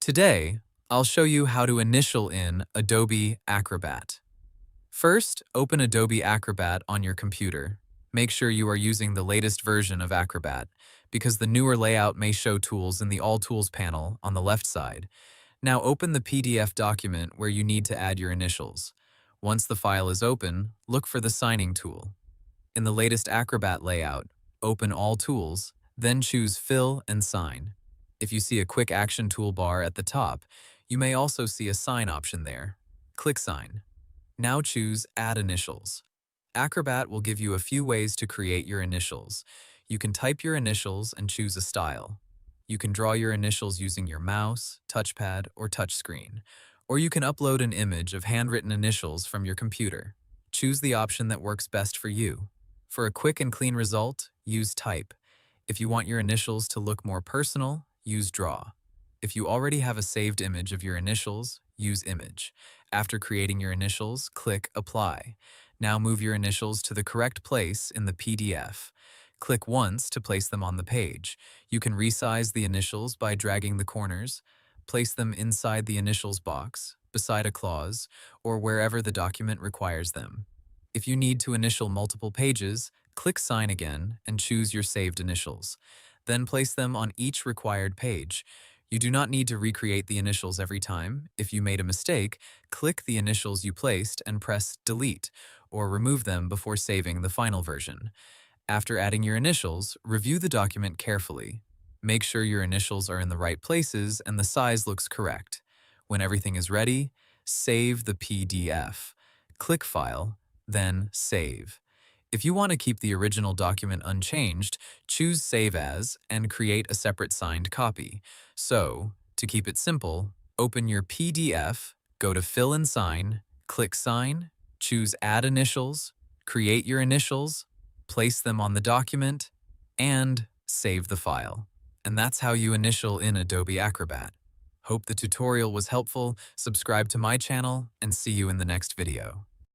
Today, I'll show you how to initial in Adobe Acrobat. First, open Adobe Acrobat on your computer. Make sure you are using the latest version of Acrobat, because the newer layout may show tools in the All Tools panel on the left side. Now open the PDF document where you need to add your initials. Once the file is open, look for the signing tool. In the latest Acrobat layout, open All Tools, then choose Fill and Sign. If you see a quick action toolbar at the top, you may also see a sign option there. Click Sign. Now choose Add Initials. Acrobat will give you a few ways to create your initials. You can type your initials and choose a style. You can draw your initials using your mouse, touchpad, or touchscreen. Or you can upload an image of handwritten initials from your computer. Choose the option that works best for you. For a quick and clean result, use Type. If you want your initials to look more personal, use Draw. If you already have a saved image of your initials, use Image. After creating your initials, click Apply. Now move your initials to the correct place in the PDF. Click once to place them on the page. You can resize the initials by dragging the corners. Place them inside the initials box, beside a clause, or wherever the document requires them. If you need to initial multiple pages, click Sign again and choose your saved initials. Then place them on each required page. You do not need to recreate the initials every time. If you made a mistake, click the initials you placed and press Delete, or remove them before saving the final version. After adding your initials, review the document carefully. Make sure your initials are in the right places and the size looks correct. When everything is ready, save the PDF. Click File, then Save. If you want to keep the original document unchanged, choose Save As and create a separate signed copy. So, to keep it simple, open your PDF, go to Fill and Sign, click Sign, choose Add Initials, create your initials, place them on the document, and save the file. And that's how you initial in Adobe Acrobat. Hope the tutorial was helpful, subscribe to my channel, and see you in the next video.